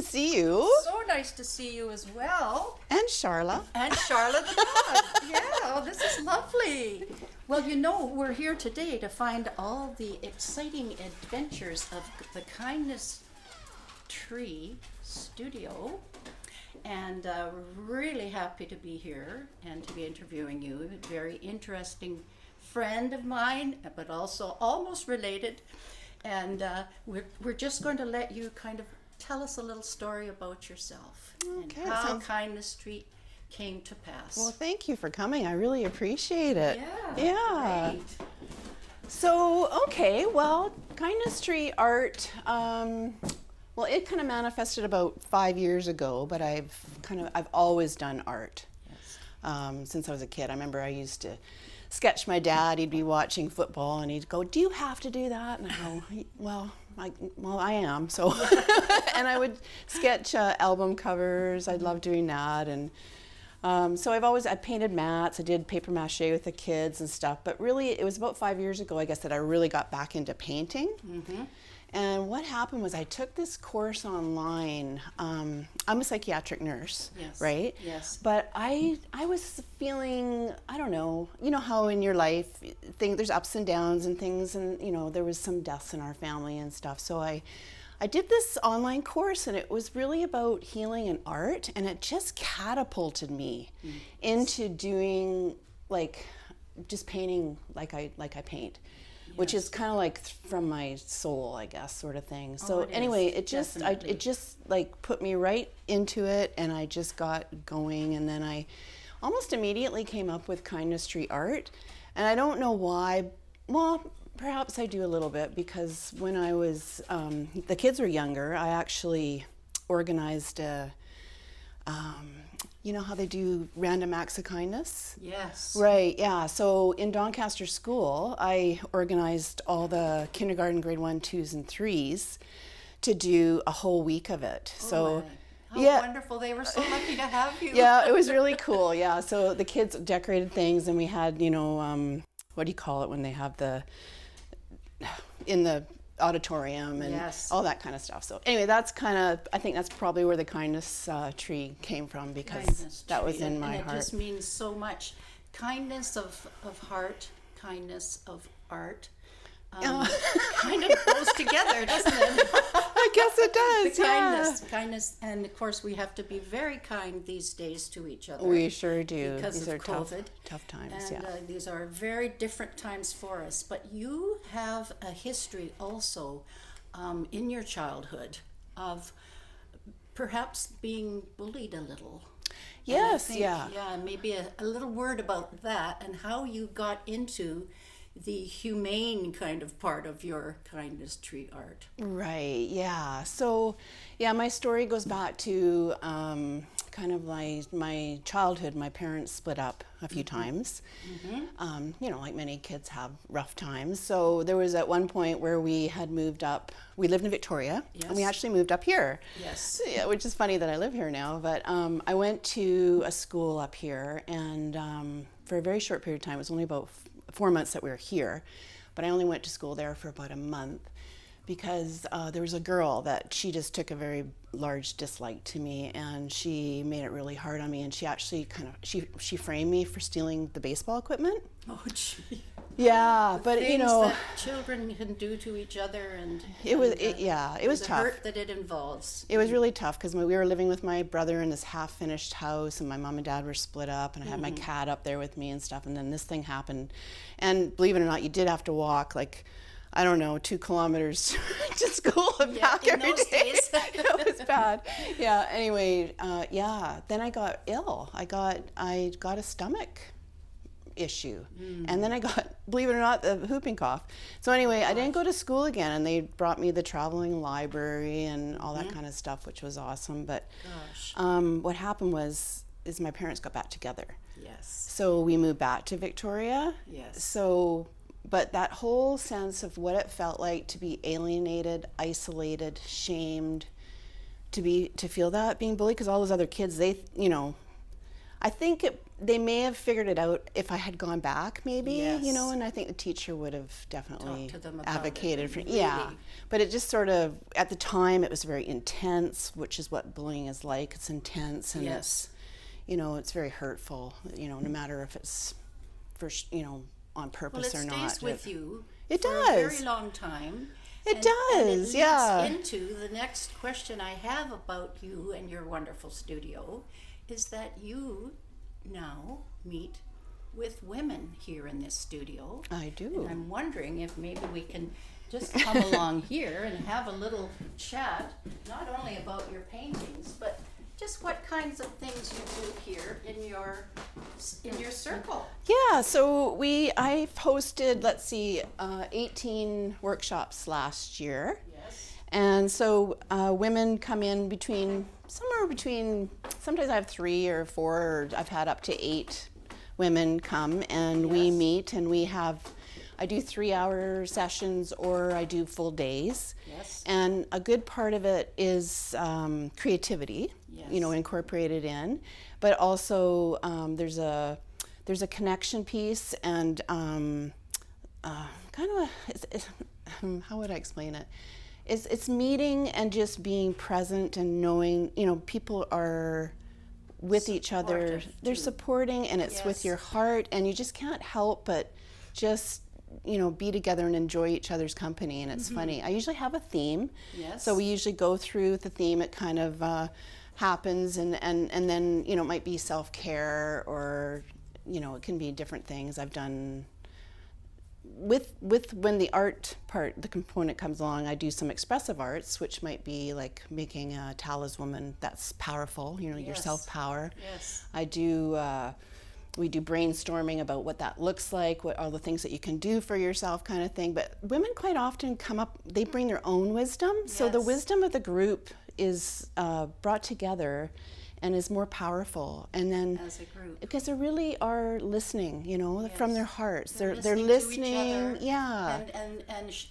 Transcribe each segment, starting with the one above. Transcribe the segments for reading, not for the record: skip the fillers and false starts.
see you. So nice to see you as well. And Charla. And Charla the dog. Yeah, oh, this is lovely. Well, you know, we're here today to find all the exciting adventures of the Kindness Tree Studio. And really happy to be here and to be interviewing you. A very interesting friend of mine, but also almost related. And we're just going to let you kind of tell us a little story about yourself and how Kindness Tree came to pass. Well, thank you for coming. I really appreciate it. Yeah. Great. So, okay, well, Kindness Tree art, well, it kind of manifested about 5 years ago, but I've always done art. Yes. Since I was a kid. I remember I used to sketch my dad. He'd be watching football and he'd go, "Do you have to do that?" And I go, well, I am. So, and I would sketch album covers. I love doing that. And so I painted mats. I did paper mache with the kids and stuff. But really, it was about 5 years ago, I guess, that I really got back into painting. Mm-hmm. And what happened was I took this course online. I'm a psychiatric nurse, yes. Right? Yes. But I was feeling, I don't know, you know how in your life there's ups and downs and things, and you know there was some deaths in our family and stuff. So I did this online course, and it was really about healing and art, and it just catapulted me into doing just painting like I paint. Yes. Which is kind of like from my soul, I guess, sort of thing. So anyway, it just put me right into it, and I just got going. And then I almost immediately came up with Kindness Tree art, and I don't know why. Well, perhaps I do a little bit because when I was the kids were younger, I actually organized a. You know how they do random acts of kindness? Yes. Right, yeah. So in Doncaster School, I organized all the kindergarten, grade 1, 2s, and 3s to do a whole week of it. Oh, how wonderful. They were so lucky to have you. Yeah, it was really cool, yeah. So the kids decorated things, and we had, you know, what do you call it when they have in the auditorium and all that kind of stuff. So anyway, I think that's probably where the Kindness Tree came from, because that was in my heart. And it just means so much. Kindness of heart, kindness of art. Kind of goes together, doesn't it? I guess it does. The kindness, and of course we have to be very kind these days to each other. We sure do. Because these of are COVID. Tough times. And these are very different times for us. But you have a history also in your childhood of perhaps being bullied a little. Yes, Yeah, maybe a little word about that and how you got into the humane kind of part of your Kindness Tree art. Right, yeah. So, my story goes back to kind of like my childhood. My parents split up a few times. Mm-hmm. You know, like many kids have rough times. So there was at one point where we had moved up. We lived in Victoria, and we actually moved up here. Yes. Yeah, which is funny that I live here now. But I went to a school up here, and for a very short period of time, it was only about 4 months that we were here, but I only went to school there for about a month because there was a girl that she just took a very large dislike to me, and she made it really hard on me, and she actually she framed me for stealing the baseball equipment. Oh, gee. Yeah, but things you know, that children can do to each other, and it was tough. The hurt that it involves. It was really tough because we were living with my brother in this half-finished house, and my mom and dad were split up, and I had my cat up there with me and stuff. And then this thing happened, and believe it or not, you did have to walk 2 kilometers to school and back every day. Days. It was bad. Yeah. Anyway, Then I got ill. I got a stomach issue, and then I got, believe it or not, the whooping cough. So anyway, I didn't go to school again, and they brought me the traveling library and all that kind of stuff, which was awesome. But what happened is my parents got back together. Yes. So we moved back to Victoria. Yes. So, but that whole sense of what it felt like to be alienated, isolated, shamed, to feel that being bullied, because all those other kids, they, you know, I think they may have figured it out if I had gone back, maybe, Yes. you know, and I think the teacher would have definitely Talked to them about advocated it, for, really. yeah. But it just sort of, at the time, it was very intense, which is what bullying is like. It's intense and Yes. it's, you know, it's very hurtful, you know, no matter if it's, for, you know, on Well, purpose it or stays not. with you It for a does. very long time. It And does, it yeah. leads into the next question I have about you and your wonderful studio is that you now meet with women here in this studio. I do. And I'm wondering if maybe we can just come along here and have a little chat, not only about your paintings, but just what kinds of things you do here in your circle. Yeah, so I've hosted, let's see, 18 workshops last year. Yes. And so women come in somewhere between, sometimes I have 3 or 4, or I've had up to 8 women come, and we Yes. meet, and I do 3-hour sessions, or I do full days. Yes. And a good part of it is creativity, you know, Yes. incorporated in, but also there's a connection piece, and kind of how would I explain it? It's meeting and just being present and knowing, you know, people are with each other. Supportive, They're too. supporting, and it's with Yes. your heart, and you just can't help but just, you know, be together and enjoy each other's company. And it's funny. I usually have a theme. Yes. So we usually go through the theme. It kind of happens, and then, you know, it might be self-care, or, you know, it can be different things. I've done with when the art part, the component comes along, I do some expressive arts, which might be like making a talisman that's powerful, you know, your Yes. self-power. Yes. I do, we do brainstorming about what that looks like, what are the things that you can do for yourself, kind of thing. But women quite often come up, they bring their own wisdom. So the Yes. wisdom of the group is brought together and is more powerful. And then As a group. because they really are listening, you know, from Yes. their hearts. They're They're to each listening, other yeah.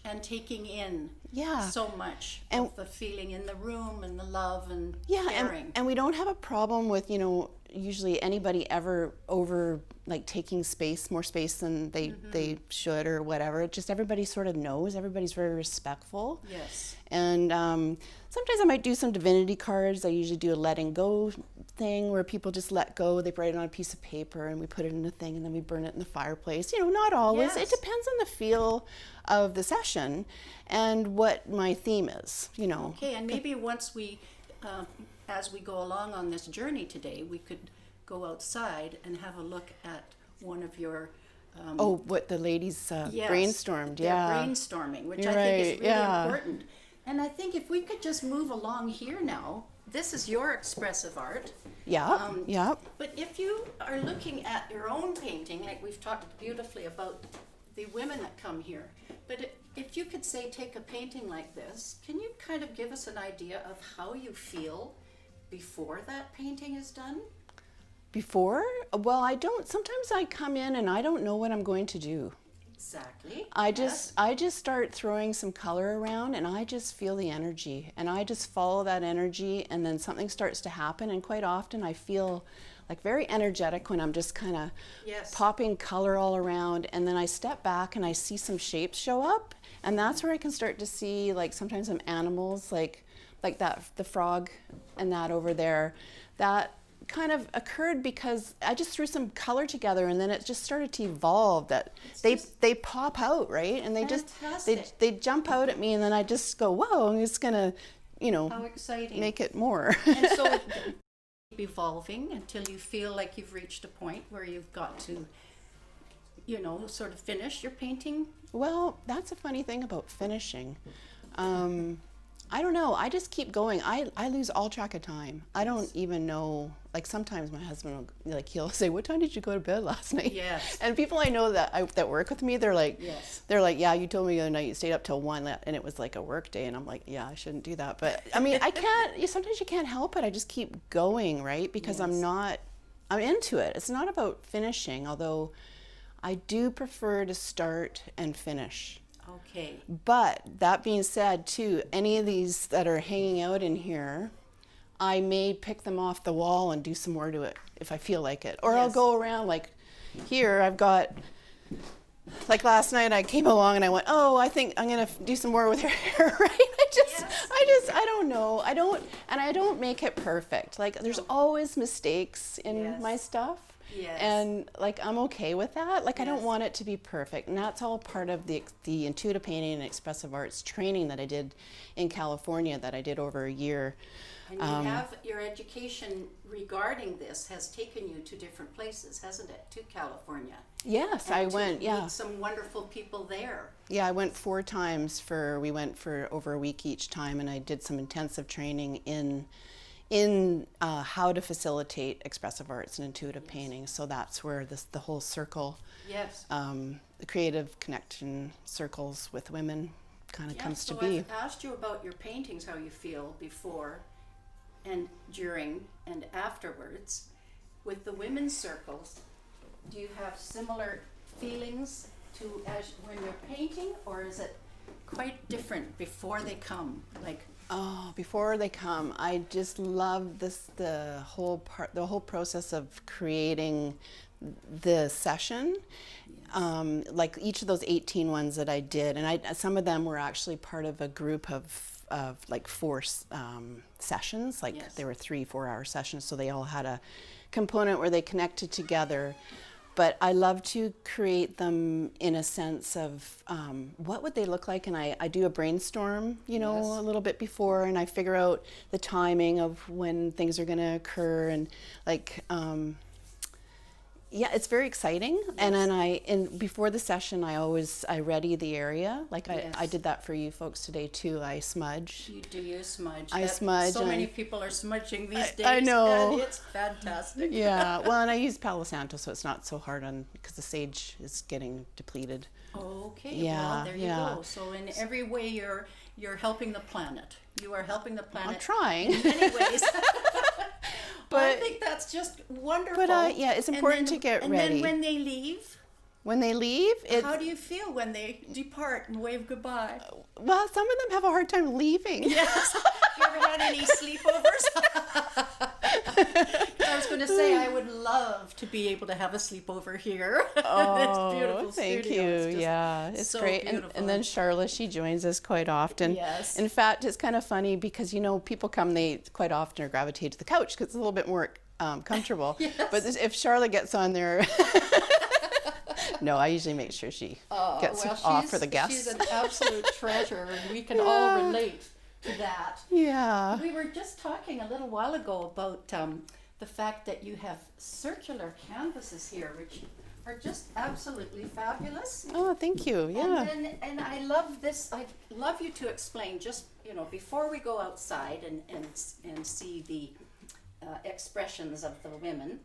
and taking in Yeah. so much And- of the feeling in the room and the love and Yeah, caring. and we don't have a problem with, you know, usually anybody ever over like taking more space than they should or whatever. It just, everybody sort of knows, everybody's very respectful. Yes. And sometimes I might do some divinity cards. I usually do a letting go thing where people just let go. They write it on a piece of paper and we put it in a thing and then we burn it in the fireplace. You know, not always. Yes. It depends on the feel of the session and what my theme is, you know. Okay, and maybe once we, as we go along on this journey today, we could go outside and have a look at one of your Oh, what the ladies yes, brainstormed, their yeah. brainstorming, which You're I think is right, really yeah. important. And I think if we could just move along here now, this is your expressive art. Yeah, yeah. But if you are looking at your own painting, like we've talked beautifully about the women that come here, but if you could say take a painting like this, can you kind of give us an idea of how you feel before that painting is done? Before? Well, I don't, sometimes I come in and I don't know what I'm going to do. Exactly. I Yes. just start throwing some color around and I just feel the energy and I just follow that energy and then something starts to happen, and quite often I feel like very energetic when I'm just kind of Yes. popping color all around, and then I step back and I see some shapes show up, and that's where I can start to see like sometimes some animals like that, the frog and that over there, that kind of occurred because I just threw some color together and then it just started to evolve, that they pop out, right? And they Fantastic. they jump out at me, and then I just go, whoa, I'm just gonna, you know, How exciting. make it more. And so it keep evolving until you feel like you've reached a point where you've got to, you know, sort of finish your painting. Well, that's a funny thing about finishing. I don't know. I just keep going. I lose all track of time. I don't even know. Like sometimes my husband will, like, he'll say, "What time did you go to bed last night?" Yes. And people I know that work with me, they're like, Yes. they're like, "Yeah, you told me the other night you stayed up till 1, and it was like a work day." And I'm like, "Yeah, I shouldn't do that." But I mean, I can't. Sometimes you can't help it. I just keep going, right? Because Yes. I'm into it. It's not about finishing, although I do prefer to start and finish. Okay. But that being said, too, any of these that are hanging out in here, I may pick them off the wall and do some more to it if I feel like it. Or I'll Yes. go around, like here I've got, like last night I came along and I went, oh, I think I'm gonna do some more with her hair, right? I don't know. I don't make it perfect. Like there's always mistakes in Yes. my stuff. Yes. And like I'm okay with that. Like I don't Yes. want it to be perfect, and that's all part of the intuitive painting and expressive arts training that I did in California. That I did over a year. And you have your education regarding this has taken you to different places, hasn't it? To California. Yes, And I to went. Yeah, meet some wonderful people there. yeah, I went 4 times we went for over a week each time, and I did some intensive training in how to facilitate expressive arts and intuitive painting. So that's where the whole circle, Yes. the creative connection circles with women kind of comes to so be. I've asked you about your paintings, how you feel before and during and afterwards. With the women's circles, do you have similar feelings to as when you're painting, or is it quite different before they come? Like, Oh, before they come, I just love the whole process of creating the session. Like each of those 18 ones that I did, and some of them were actually part of a group of like 4 sessions. Like Yes. there were 3 4-hour sessions, so they all had a component where they connected together. But I love to create them in a sense of what would they look like, and I do a brainstorm, Yes. a little bit before, and I figure out the timing of when things are going to occur, and like, yeah, it's very exciting. And then before the session, I ready the area. Like I Yes. did that for you folks today too. I smudge. you smudge. I smudge, So many and people are smudging these days. I know. And it's fantastic. Yeah, well, and I use Palo Santo, so it's not so hard because the sage is getting depleted. Okay, Yeah, well, there you yeah. go. So in every way, you're helping the planet. You are helping the planet. I'm trying. In many ways. But I But- think that's just wonderful. But yeah, it's important to get and ready. then when they leave, When they leave, how do you feel when they depart and wave goodbye? well, some of them have a hard time leaving. Yes. You ever had any sleepovers? I was going to say I would love to be able to have a sleepover here. It's beautiful Thank studio. you. It's just Yeah, it's so great. beautiful. And then Charlotte, she joins us quite often. Yes. In fact, it's kind of funny because people come, they quite often are gravitate to the couch because it's a little bit more comfortable. Yes. But if Charlotte gets on there, no, I usually make sure she gets off for the guests. She's an absolute treasure, and we can all relate to that. Yeah. We were just talking a little while ago about the fact that you have circular canvases here, which are just absolutely fabulous. Oh, thank you. Yeah. And I love this. I'd love you to explain just, before we go outside and see the expressions of the women,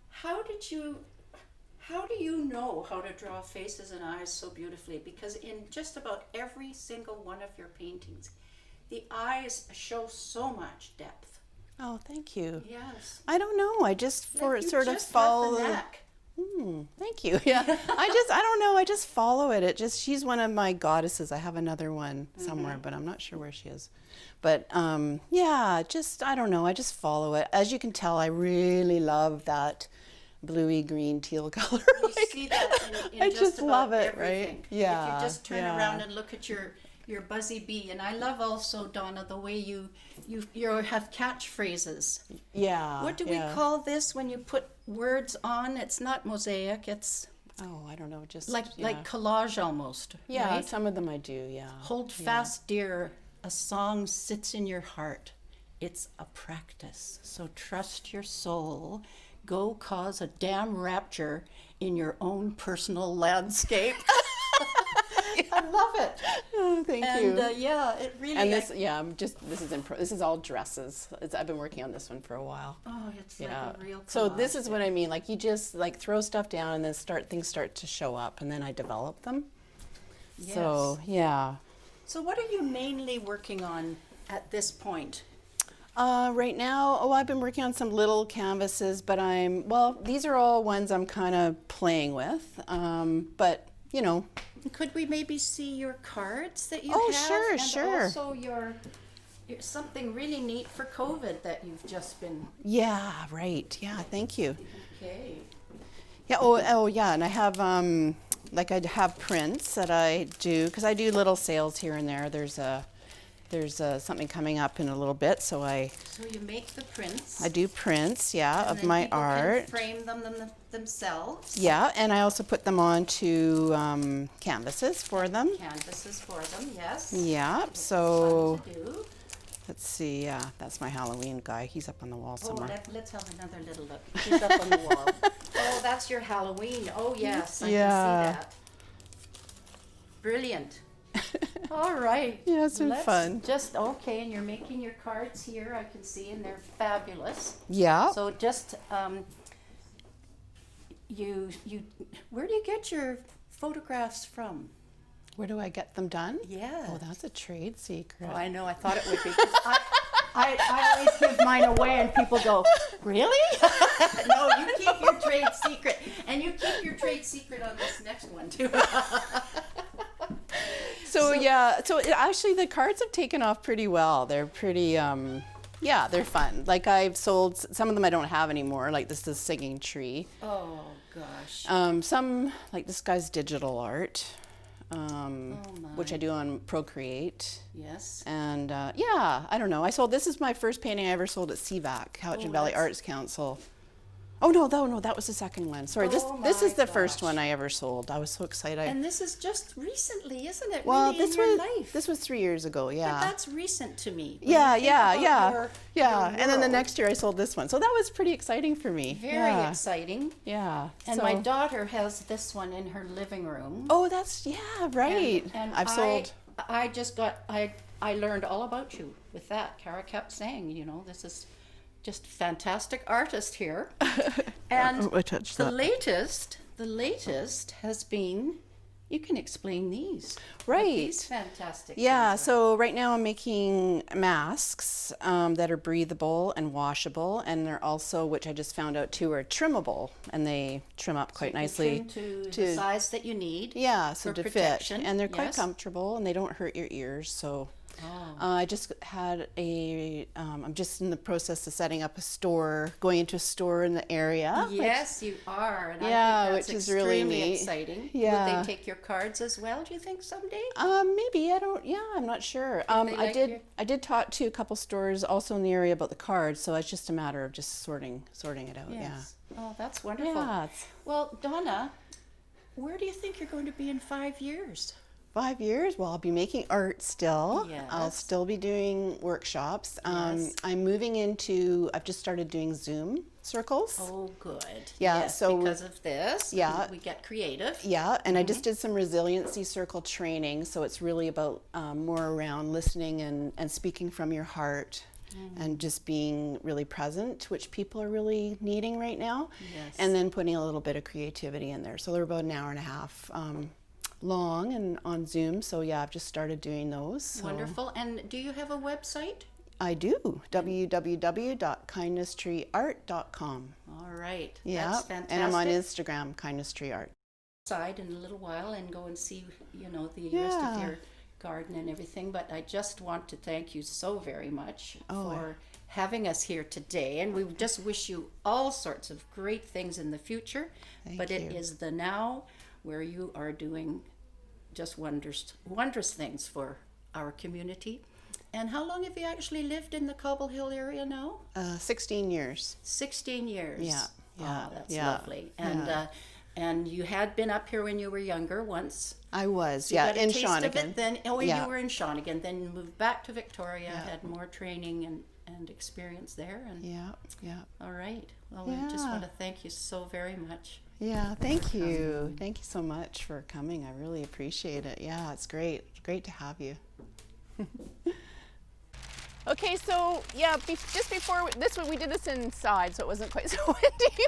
how do you know how to draw faces and eyes so beautifully? Because in just about every single one of your paintings, the eyes show so much depth. Oh, thank you. Yes. I don't know. I just Like you sort of just have follow the the. knack. Thank you. Yeah. I don't know. I just follow it. She's one of my goddesses. I have another one somewhere, but I'm not sure where she is. But yeah, I don't know. I just follow it. As you can tell, I really love that bluey green teal color. You see that in I just just about love it, everything. right? Yeah. If you just turn yeah. around and look at your buzzy bee, and I love also, Donna, the way you have catchphrases. Yeah. What do we call this when you put words on? It's not mosaic. It's Oh, I don't know. Just like collage almost. yeah. Right? Some of them I do. Yeah. Hold fast, dear. A song sits in your heart. It's a practice. So trust your soul. Go cause a damn rapture in your own personal landscape. I love it. Oh, thank you. And yeah, it really. And this, this is all dresses. I've been working on this one for a while. Oh, it's Yeah. like a real. So this collage. is what I mean. Like you just throw stuff down and then things start to show up, and then I develop them. Yes. So yeah. So what are you mainly working on at this point? Right now, I've been working on some little canvases, but these are all ones I'm kind of playing with. But Could we maybe see your cards that you Oh, have? sure, and sure. Also it's something really neat for COVID that you've just been. Yeah, right. Yeah, thank you. Okay. Yeah. Oh, yeah. And I have like I have prints that I do because I do little sales here and there. There's something coming up in a little bit, so So you make the prints. I do prints, yeah, and of then my people art. Can frame them themselves. Yeah, and I also put them onto canvases for them. Canvases for them, yes. Yeah. It's So fun to do. let's see. Yeah, that's my Halloween guy. He's up on the wall Oh, somewhere. let's have another little look. He's up on the wall. Oh, that's your Halloween. Oh, yes, I Yeah. can see that. Brilliant. All right. Yeah, it's been Let's fun. Just okay, and you're making your cards here. I can see, and they're fabulous. Yeah. So just you where do you get your photographs from? Where do I get them done? Yeah. Oh, that's a trade secret. Oh, I know. I thought it would be. 'Cause I always give mine away, and people go, "Really?" No, you keep your trade secret, and you keep your trade secret on this next one too. So yeah, actually the cards have taken off pretty well. They're pretty, yeah, they're fun. Like I've sold, some of them I don't have anymore, like this is Singing Tree. Oh gosh. Some, like this guy's digital art, my. which I do on Procreate. Yes. And yeah, I don't know. This is my first painting I ever sold at CSAG, Cowichan Valley that's- Arts Council. Oh no, that was the second one. Sorry, this Oh, is my the first gosh. one I ever sold. I was so excited. And this is just recently, isn't it? Well, really, in your life. this was 3 years ago. Yeah. But that's recent to me. when Yeah, you think yeah, about yeah, your and then the world. next year I sold this one, so that was pretty exciting for me. Very yeah. exciting. Yeah. And so- my daughter has this one in her living room. Oh, that's right. And I've sold. I just got. I learned all about you with that. Kara kept saying, this is just fantastic artist here. And I touched the that. latest has been. You can explain these. What Right. These fantastic. Yeah. things are. So right now I'm making masks that are breathable and washable, and they're also, which I just found out too, are trimmable, and they trim up quite You can nicely. trim to the size that you need. Yeah, so for to fit, protection, and they're quite yes. comfortable, and they don't hurt your ears. So I just had I'm just in the process of setting up a store, going into a store in the area. Yes, you are. And Yeah, I think that's which is really extremely neat. exciting. Yeah. Would they take your cards as well, do you think, someday? Maybe I don't. Yeah, I'm not sure. they like your- I did talk to a couple stores also in the area about the cards, so it's just a matter of just sorting it out. Yes. Oh, that's Yeah. wonderful. Yeah. It's Well, Donna, where do you think you're going to be in 5 years? 5 years. Well, I'll be making art still. I'll Yes. still be doing workshops. Yes. I'm moving into. I've just started doing Zoom circles. Oh, good. Yeah, Yes, so- because of this, Yeah. we get creative. Yeah, and I just did some resiliency circle training, so it's really about more around listening and speaking from your heart and just being really present, which people are really needing right now. Yes. And then putting a little bit of creativity in there. So they're about an hour and a half long and on Zoom. So yeah, I've just started doing those. So Wonderful. And do you have a website? I do. www.kindnesstreeart.com. All right. Yeah, That's fantastic. and I'm on Instagram, Kindness Tree Art. Side in a little while and go and see, the rest of Yeah. your garden and everything. But I just want to thank you so very much for having us here today. And we just wish you all sorts of great things in the future. But it you. is the now where you are doing just wondrous things for our community. And how long have you actually lived in the Cobble Hill area now? 16 years. 16 years. Yeah, yeah, Oh, that's yeah, lovely. And you had been up here when you were younger once. I was, You yeah, got a in taste of Shawnigan. it then. Oh, Yeah. you were in Shawnigan. Then you moved back to Victoria, had more training and experience there. And Yeah, yeah. all right. Well, we just Yeah. want to thank you so very much. Yeah, thank you. Thank you so much for coming. I really appreciate it. Yeah, it's great. It's great to have you. Okay, so yeah, just before this one, we did this inside, so it wasn't quite so windy.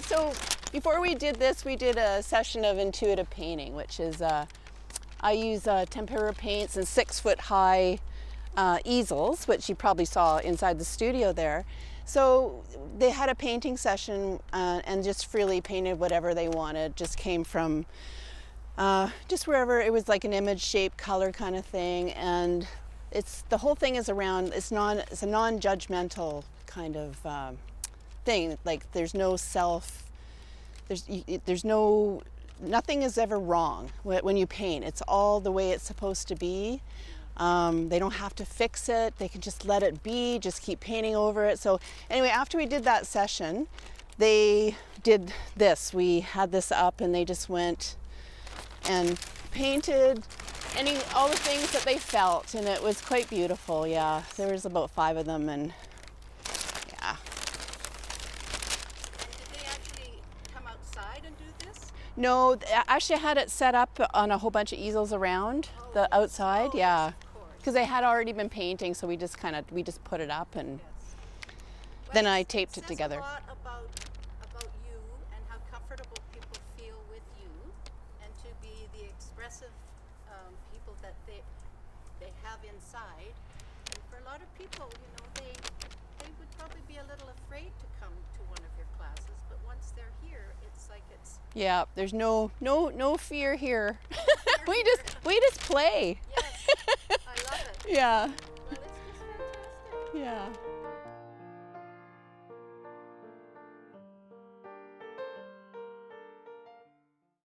So before we did this, we did a session of intuitive painting, which is I use tempera paints and 6-foot-high easels, which you probably saw inside the studio there. So they had a painting session and just freely painted whatever they wanted. Just came from just wherever. It was like an image, shape, color kind of thing. And it's the whole thing is around, it's a non-judgmental kind of thing. Like there's no there's no, nothing is ever wrong when you paint. It's all the way it's supposed to be. They don't have to fix it. They can just let it be, just keep painting over it. So anyway, after we did that session, they did this. We had this up and they just went and painted all the things that they felt, and it was quite beautiful. Yeah, there was about 5 of them, and yeah. And did they actually come outside and do this? No, actually I had it set up on a whole bunch of easels around the outside. Yeah, Yes, of course. because they had already been painting, so we just put it up, and Yes. then Well, I taped it together. Says a lot about you and how comfortable people feel with you, and to be the expressive people that they have inside. And for a lot of people, you know, they would probably be a little afraid to come to one of your classes, but once they're here, it's like it's Yeah, there's no fear here. we just play. yes, I love it. Yeah, Well, it's just fantastic. yeah.